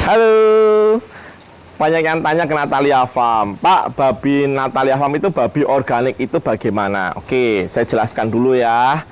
Halo, banyak yang tanya ke Natalia Farm, Pak, babi Natalia Farm itu babi organik itu bagaimana? Oke, saya jelaskan dulu ya.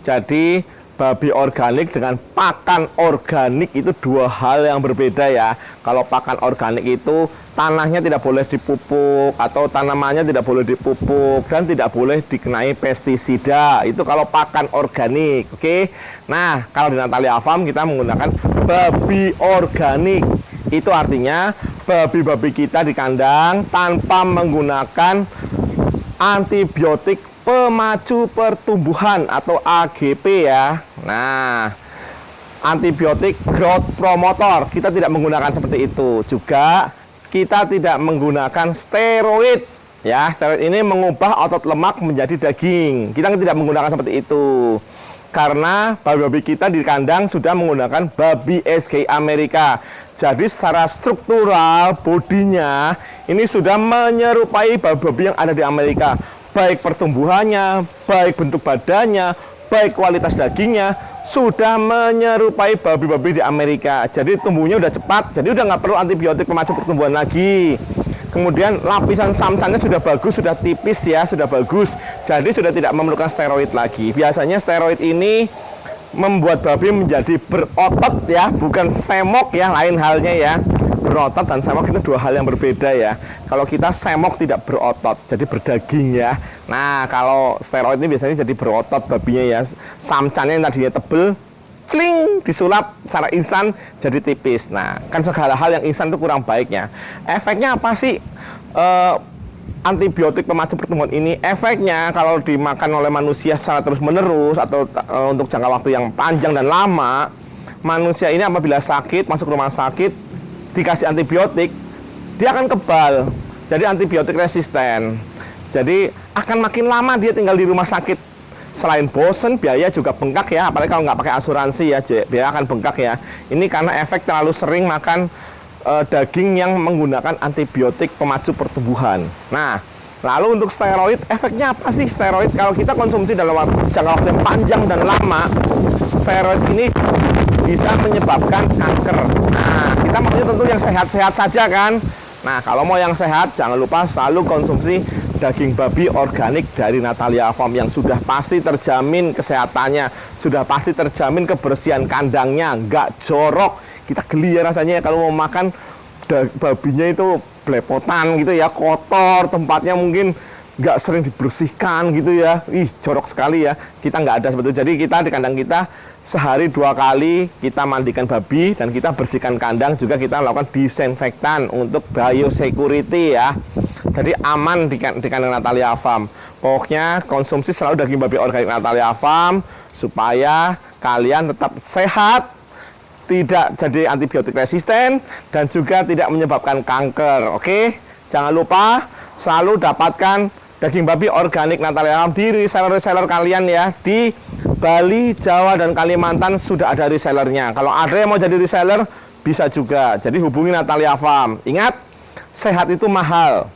Jadi babi organik dengan pakan organik itu dua hal yang berbeda ya. Kalau pakan organik itu tanahnya tidak boleh dipupuk atau tanamannya tidak boleh dipupuk dan tidak boleh dikenai pestisida. Itu kalau pakan organik, oke. Nah, kalau di Natalia Farm kita menggunakan babi organik. Itu artinya babi-babi kita di kandang tanpa menggunakan antibiotik pemacu pertumbuhan atau AGP ya. Nah, antibiotik growth promotor kita tidak menggunakan seperti itu. Juga kita tidak menggunakan steroid ya. Steroid ini mengubah otot lemak menjadi daging. Kita tidak menggunakan seperti itu. Karena babi-babi kita di kandang sudah menggunakan babi SGI Amerika. Jadi secara struktural bodinya ini sudah menyerupai babi-babi yang ada di Amerika. Baik pertumbuhannya, baik bentuk badannya, baik kualitas dagingnya, sudah menyerupai babi-babi di Amerika. Jadi tumbuhnya udah cepat, jadi udah nggak perlu antibiotik pemacu pertumbuhan lagi. Kemudian lapisan samcannya sudah bagus, sudah tipis ya, sudah bagus. Jadi sudah tidak memerlukan steroid lagi. Biasanya steroid ini membuat babi menjadi berotot ya, bukan semok ya, lain halnya ya. Berotot dan semok itu dua hal yang berbeda ya. Kalau kita semok tidak berotot, jadi berdaging ya. Nah, kalau steroid ini biasanya jadi berotot babinya ya. Samcannya yang tadinya tebel, cling, disulap secara instan jadi tipis. Nah, kan segala hal yang instan itu kurang baiknya. Efeknya apa sih? Antibiotik pemacu pertumbuhan ini efeknya kalau dimakan oleh manusia secara terus-menerus atau untuk jangka waktu yang panjang dan lama, manusia ini apabila sakit, masuk rumah sakit, dikasih antibiotik, dia akan kebal. Jadi antibiotik resisten. Jadi akan makin lama dia tinggal di rumah sakit. Selain bosen, biaya juga bengkak ya, apalagi kalau nggak pakai asuransi ya, biaya akan bengkak ya. Ini karena efek terlalu sering makan daging yang menggunakan antibiotik pemacu pertumbuhan. Nah, lalu untuk steroid, efeknya apa sih steroid? Kalau kita konsumsi dalam jangka waktu yang panjang dan lama, steroid ini bisa menyebabkan kanker. Nah, kita maunya tentu yang sehat-sehat saja kan. Nah, kalau mau yang sehat, jangan lupa selalu konsumsi daging babi organik dari Natalia Farm yang sudah pasti terjamin kesehatannya, sudah pasti terjamin kebersihan kandangnya, nggak jorok. Kita geli ya rasanya kalau mau makan babinya itu belepotan gitu ya, kotor, tempatnya mungkin nggak sering dibersihkan gitu ya. Ih, jorok sekali ya. Kita nggak ada seperti itu. Jadi kita di kandang kita sehari 2 kali kita mandikan babi dan kita bersihkan kandang, juga kita lakukan disinfektan untuk biosecurity ya. Jadi aman di kandang Natalia Farm. Pokoknya konsumsi selalu daging babi organik Natalia Farm supaya kalian tetap sehat, tidak jadi antibiotik resisten, dan juga tidak menyebabkan kanker. Oke? Jangan lupa selalu dapatkan daging babi organik Natalia Farm di reseller-reseller kalian ya. Di Bali, Jawa, dan Kalimantan sudah ada resellernya. Kalau ada yang mau jadi reseller, bisa juga. Jadi hubungi Natalia Farm. Ingat, sehat itu mahal,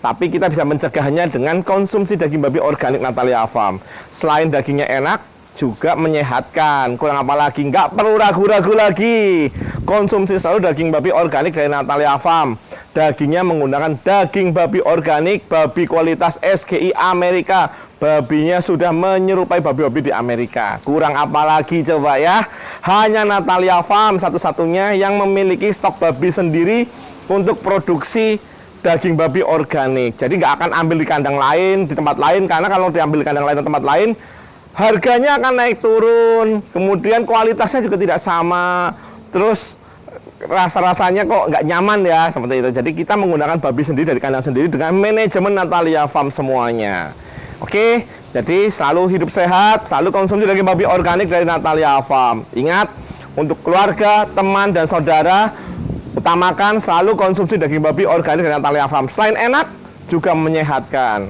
tapi kita bisa mencegahnya dengan konsumsi daging babi organik Natalia Farm. Selain dagingnya enak, juga menyehatkan. Kurang apa lagi? Nggak perlu ragu-ragu lagi. Konsumsi selalu daging babi organik dari Natalia Farm. Dagingnya menggunakan daging babi organik, babi kualitas SGI Amerika. Babinya sudah menyerupai babi-babi di Amerika. Kurang apa lagi coba ya? Hanya Natalia Farm satu-satunya yang memiliki stok babi sendiri untuk produksi daging babi organik. Jadi nggak akan ambil di kandang lain, di tempat lain, karena kalau diambil di kandang lain atau tempat lain, harganya akan naik turun. Kemudian kualitasnya juga tidak sama. Terus rasa-rasanya kok nggak nyaman ya, seperti itu. Jadi kita menggunakan babi sendiri dari kandang sendiri dengan manajemen Natalia Farm semuanya. Oke, jadi selalu hidup sehat, selalu konsumsi daging babi organik dari Natalia Farm. Ingat, untuk keluarga, teman, dan saudara, utamakan selalu konsumsi daging babi organik dari Natalia Farm. Selain enak, juga menyehatkan.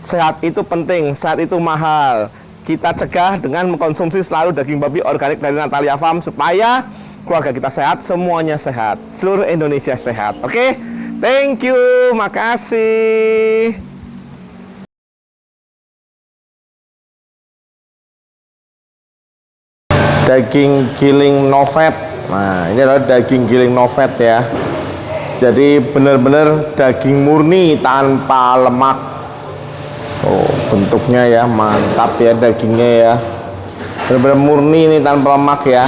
Sehat itu penting, sehat itu mahal. Kita cegah dengan mengkonsumsi selalu daging babi organik dari Natalia Farm supaya keluarga kita sehat, semuanya sehat, seluruh Indonesia sehat. Oke, thank you, makasih. Daging giling no fat Nah, ini adalah daging giling no fat ya. Jadi benar-benar daging murni tanpa lemak. Oh, bentuknya ya mantap ya dagingnya ya. Benar-benar murni ini tanpa lemak ya.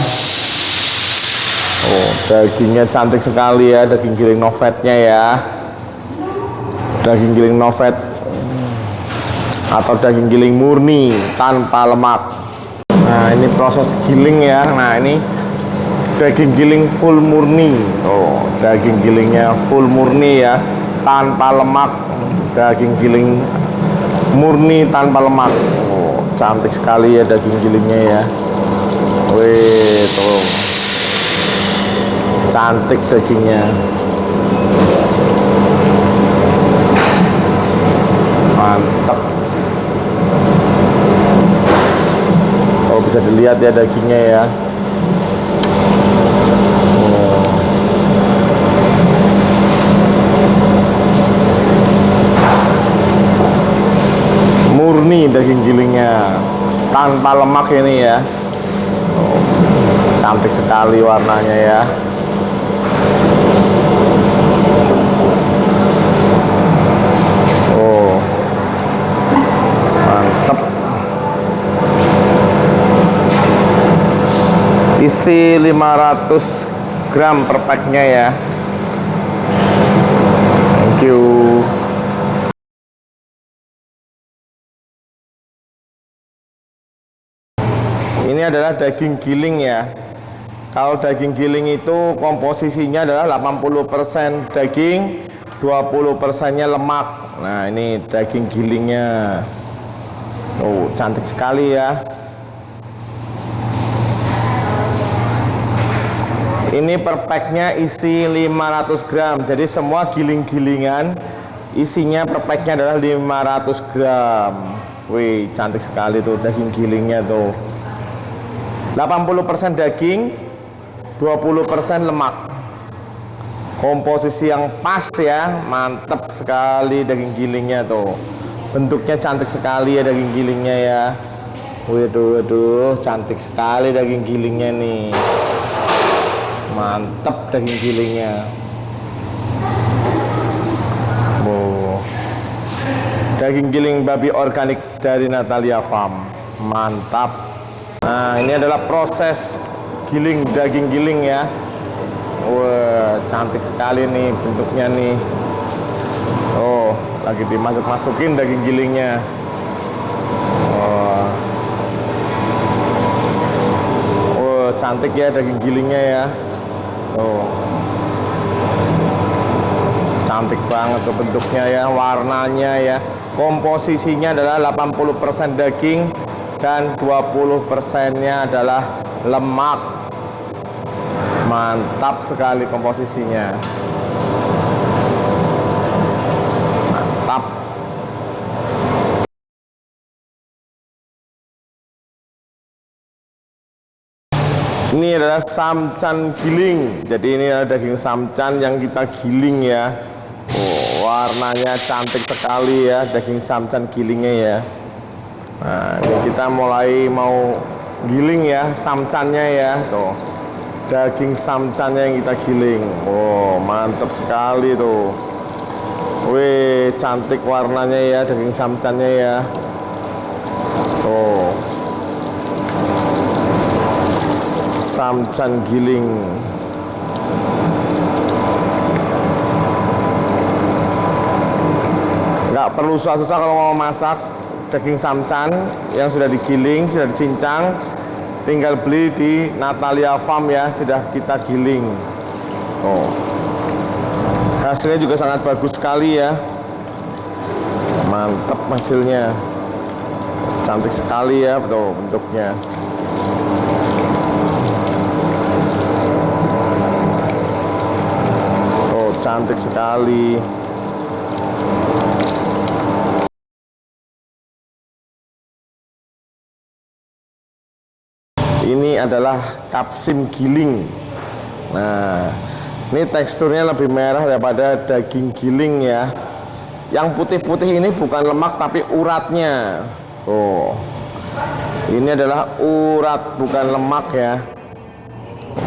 Oh, dagingnya cantik sekali ya, daging giling no fatnya ya. Daging giling no fat atau daging giling murni tanpa lemak. Nah, ini proses giling ya. Nah, ini daging giling full murni. Oh, daging gilingnya full murni ya, tanpa lemak. Daging giling murni tanpa lemak. Oh, cantik sekali ya daging gilingnya ya. Wih, tuh. Cantik dagingnya. Mantap. Oh, bisa dilihat ya dagingnya ya. Murni daging gilingnya tanpa lemak ini ya. Oh, cantik sekali warnanya ya. Oh, mantap. Isi 500 gram per packnya ya. Thank you. Ini adalah daging giling ya. Kalau daging giling itu komposisinya adalah 80% daging, 20%-nya lemak. Nah, ini daging gilingnya. Oh, cantik sekali ya. Ini per packnya isi 500 gram. Jadi semua giling-gilingan isinya per packnya adalah 500 gram. Wih, cantik sekali tuh daging gilingnya tuh. 80% daging, 20% lemak. Komposisi yang pas ya, mantep sekali daging gilingnya tuh. Bentuknya cantik sekali ya daging gilingnya ya. Waduh, cantik sekali daging gilingnya nih. Mantep daging gilingnya. Oh. Daging giling babi organik dari Natalia Farm. Mantap. Nah, ini adalah proses giling daging giling ya. Wah, cantik sekali nih bentuknya nih. Oh, lagi dimasuk-masukin daging gilingnya. Oh, cantik ya daging gilingnya ya. Oh, cantik banget tuh bentuknya ya, warnanya ya. Komposisinya adalah 80% daging dan 20%-nya adalah lemak. Mantap sekali komposisinya. Mantap. Ini adalah samcan giling. Jadi ini adalah daging samcan yang kita giling ya. Oh, warnanya cantik sekali ya daging samcan gilingnya ya. Nah, ini kita mulai mau giling ya samcannya ya. Tuh, daging samcannya yang kita giling. Oh, mantap sekali tuh. Wih, cantik warnanya ya daging samcannya ya. Tuh, samcan giling. Nggak perlu susah-susah kalau mau masak daging samcan yang sudah digiling, sudah dicincang, tinggal beli di Natalia Farm ya, sudah kita giling. Oh, hasilnya juga sangat bagus sekali ya, mantap hasilnya, cantik sekali ya, betul bentuknya. Oh, cantik sekali. Ini adalah kapsim giling. Nah, ini teksturnya lebih merah daripada daging giling ya. Yang putih-putih ini bukan lemak tapi uratnya. Oh, ini adalah urat bukan lemak ya.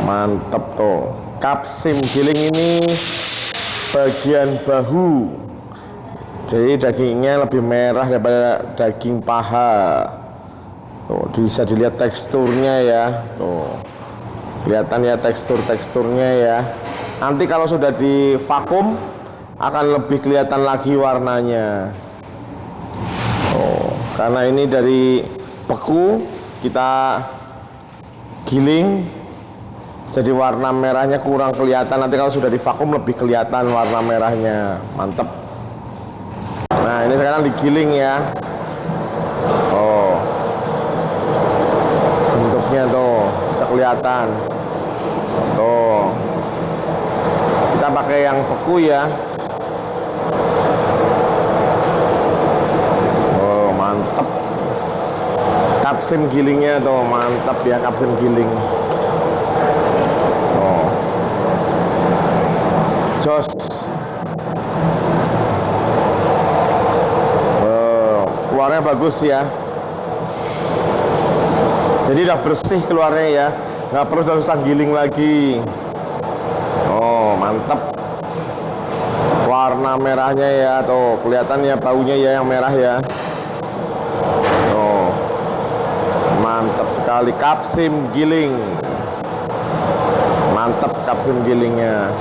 Mantep tuh. Kapsim giling ini bagian bahu, jadi dagingnya lebih merah daripada daging paha. Tuh, bisa dilihat teksturnya ya. Tuh, kelihatan ya teksturnya ya. Nanti kalau sudah di vakum akan lebih kelihatan lagi warnanya. Oh, karena ini dari beku kita giling, jadi warna merahnya kurang kelihatan. Nanti kalau sudah di vakum lebih kelihatan warna merahnya. Mantep. Nah, ini sekarang digiling ya. Oh, bentuknya tuh bisa kelihatan. Tuh, kita pakai yang beku ya. Oh, mantep. Kapsim gilingnya tuh mantap ya, kapsim giling. Oh, jos. Oh, keluarnya bagus ya. Jadi udah bersih keluarnya ya, nggak perlu susah giling lagi. Oh, mantap. Warna merahnya ya, tuh kelihatan ya baunya ya yang merah ya. Oh, mantap sekali kapsim giling. Mantap kapsim gilingnya.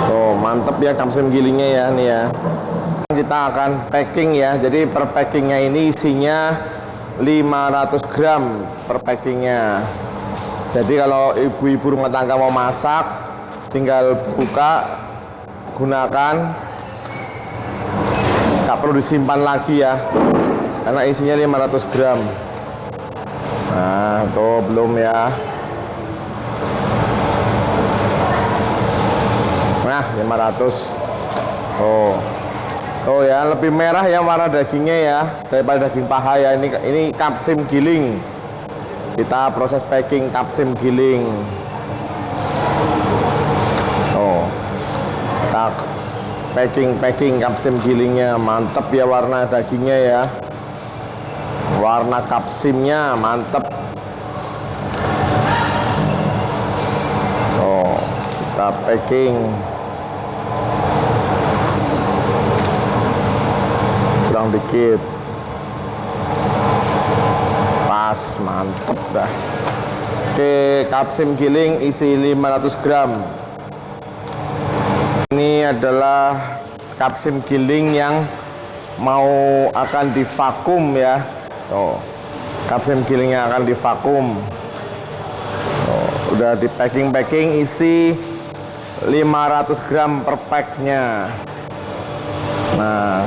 Oh, mantap ya kapsim gilingnya ya nih ya. Kita akan packing ya. Jadi per packingnya ini isinya 500 gram per packingnya. Jadi kalau ibu-ibu rumah tangga mau masak, tinggal buka, gunakan, nggak perlu disimpan lagi ya, karena isinya 500 gram. Nah, tuh belum ya. Nah, 500. Oh ya, lebih merah ya warna dagingnya ya daripada daging paha ya. Ini kapsim giling. Kita proses packing kapsim giling. Oh, kita packing kapsim gilingnya. Mantep ya warna dagingnya ya. Warna kapsimnya mantep. Oh, kita packing. Kurang dikit. Pas, mantep dah. Oke, kapsim giling isi 500 gram. Ini adalah kapsim giling yang mau akan divakum ya. Tuh, kapsim giling yang akan divakum. Tuh, udah di packing isi 500 gram per packnya. Nah,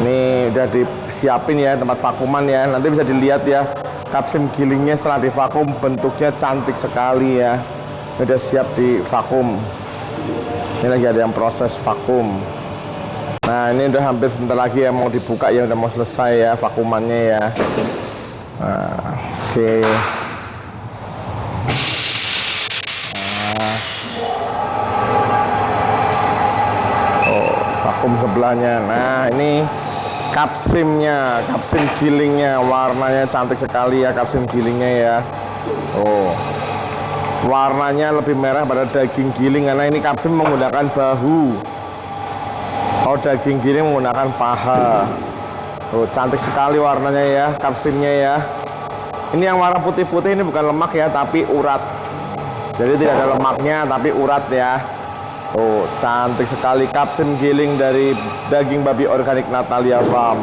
ini udah disiapin ya tempat vakuman ya. Nanti bisa dilihat ya kapsim gilingnya setelah divakum bentuknya cantik sekali ya. Udah siap di vakum. Ini lagi ada yang proses vakum. Nah, ini udah hampir sebentar lagi ya mau dibuka ya, udah mau selesai ya vakumannya ya. Nah, oke. Oh, vakum sebelahnya. Nah, ini kapsimnya, kapsim gilingnya, warnanya cantik sekali ya kapsim gilingnya ya. Oh, warnanya lebih merah pada daging giling karena ini kapsim menggunakan bahu. Oh, daging giling menggunakan paha. Oh, cantik sekali warnanya ya kapsimnya ya. Ini yang warna putih-putih ini bukan lemak ya, tapi urat. Jadi tidak ada lemaknya tapi urat ya. Oh, cantik sekali kapsim giling dari daging babi organik Natalia Farm.